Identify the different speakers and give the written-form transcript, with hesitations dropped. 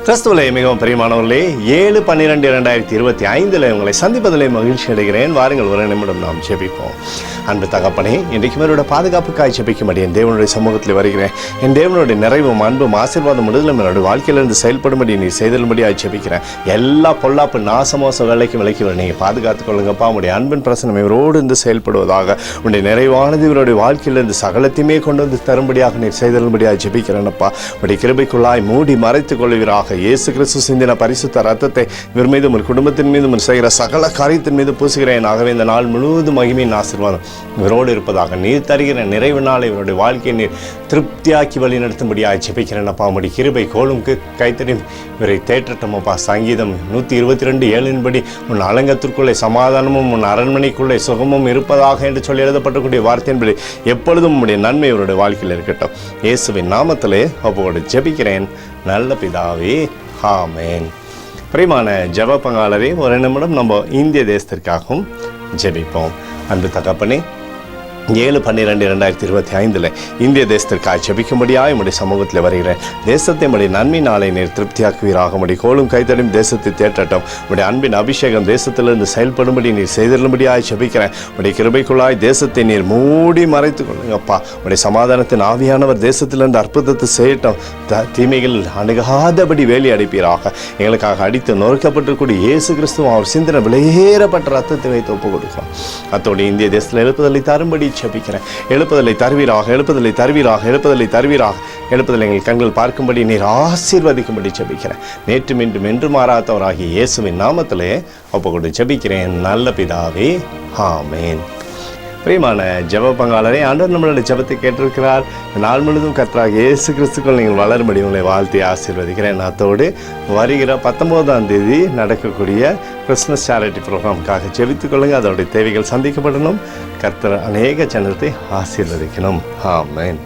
Speaker 1: கிறிஸ்துவிலே மிகவும் பிரியமானவர்களே, 7/12/2025 உங்களை சந்திப்பதிலே மகிழ்ச்சி அடைகிறேன். வாருங்கள், ஒரு நிமிடம் நாம் ஜெபிப்போம். அன்பு தகப்பனே, இன்றைக்கு அவருடைய பாதுகாப்புக்காய் ஜெபிக்கும்படி என் தேவனுடைய சமூகத்தில் வருகிறேன். என் தேவனுடைய நிறைவும் அன்பும் ஆசீர்வாதம் முழுவதும் என்னுடைய வாழ்க்கையிலிருந்து செயல்படும்படி நீ செய்தலும்படியாக ஜெபிக்கிறேன். எல்லா பொல்லாப்பு நாசமோச வேலைக்கும் விலைக்கு நீங்கள் பாதுகாத்துக் கொள்ளுங்கப்பா. உடைய அன்பின் பிரசனம் இவரோடு இருந்து செயல்படுவதாக, உடைய நிறைவானது இவருடைய வாழ்க்கையிலிருந்து சகலத்தையுமே கொண்டு வந்து தரும்படியாக நீர் செய்தலும்படியாக ஜெபிக்கிறேனப்பா. உடைய கிருபைக்குள்ளாய் மூடி மறைத்துக் கொள்வீராக. இயேசு கிறிஸ்து சிந்தின பரிசுத்த ரத்தத்தை இவர் மீதும் ஒரு குடும்பத்தின் மீதும் செய்கிற சகல காரியத்தின் மீது பூசுகிறேன். ஆகவே இந்த நாள் முழுவதும் மகிமையின் ஆசீர்வாதம் இவரோடு இருப்பதாக, நீர் தருகிற நிறைவு நாளை இவருடைய வாழ்க்கையை நீர் திருப்தியாக்கி வழி நடத்தும்படியாக ஜெபிக்கிறேன் அப்பா. உடைய கிருபை கோளுக்கு கைத்தறியும் இவரை தேற்றட்டமப்பா. சங்கீதம் 122:7 உன் அலங்கத்திற்குள்ளே சமாதானமும் உன் அரண்மனைக்குள்ளே சுகமும் இருப்பதாக என்று சொல்லி எழுதப்பட்டக்கூடிய வார்த்தையின்படி எப்பொழுதும் உடைய நன்மை இவருடைய வாழ்க்கையில் இருக்கட்டும். இயேசுவின் நாமத்திலே ஒப்புக்கொண்டு ஜெபிக்கிறேன் நல்ல பிதாவே, ஆமென். பிரியமான ஜெப பங்காளரே, ஒரு நிமிடம் நம்ம இந்திய தேசத்திற்காகவும் ஜெபிப்போம். அன்பு தகப்பனே, 7/12/2025 இந்திய தேசத்திற்காக ஜெபிக்கும்படியாக உடைய சமூகத்தில் வருகிறேன். தேசத்தை உடைய நன்மை நாளை நீர் திருப்தியாக்குவீராக. உடைய கோலும் கைத்தடியும் தேசத்தை தேற்றட்டும். உடைய அன்பின் அபிஷேகம் தேசத்திலிருந்து செயல்படும்படி நீர் செய்தலும்படியாக ஜெபிக்கிறேன். உடைய கிருபைக்குள்ளாய் தேசத்தை நீர் மூடி மறைத்துக் கொள்ளுங்கப்பா. உடைய சமாதானத்தின் ஆவியானவர் தேசத்திலிருந்து அற்புதத்தை செய்யட்டும். தீமைகள் அணுகாதபடி வேலி அடைப்பீராக. எங்களுக்காக அடித்து நொறுக்கப்பட்டிருக்கூடிய இயேசு கிறிஸ்துவ அவர் சிந்தனை விலையேறப்பட்ட ரத்தத்தை வைத்து ஒப்புக் கொடுக்கிறோம். அத்தோடு இந்திய தேசத்தில் எழுப்புதலை தரும்படி ஜெபிக்கிறேன். எழுப்புதலை தருவீராக, எழுப்புதலை தருவீராக, எழுப்புதலை தருவீராக. எழுப்புதலை எங்கள் கண்கள் பார்க்கும்படி நீர் ஆசீர்வதிக்கும்படி ஜெபிக்கிறேன். நேற்று மீண்டும் என்று மாறாதவராகிய இயேசுவின் நாமத்திலே ஒப்புக்கொண்டு ஜெபிக்கிறேன் நல்ல பிதாவே, ஆமென். பிரியமான ஜெப பங்காளரே, ஆண்டவர் நம்மளுடைய ஜெபத்தை கேட்டிருக்கிறார். நாள் முழுவதும் கர்த்தராகிய இயேசு கிறிஸ்துக்குள் நீங்கள் வளரும்படி உங்களை வாழ்த்தி ஆசீர்வதிக்கிறேன். அத்தோடு வருகிற 19ஆம் தேதி நடக்கக்கூடிய கிறிஸ்மஸ் சேரிட்டி ப்ரோக்ராமுக்காக ஜெபித்துக் கொள்ளுங்கள். அதோடைய தேவைகள் சந்திக்கப்படணும். கர்த்தர் அநேக ஜனத்தை ஆசீர்வதிக்கணும். ஆமென்.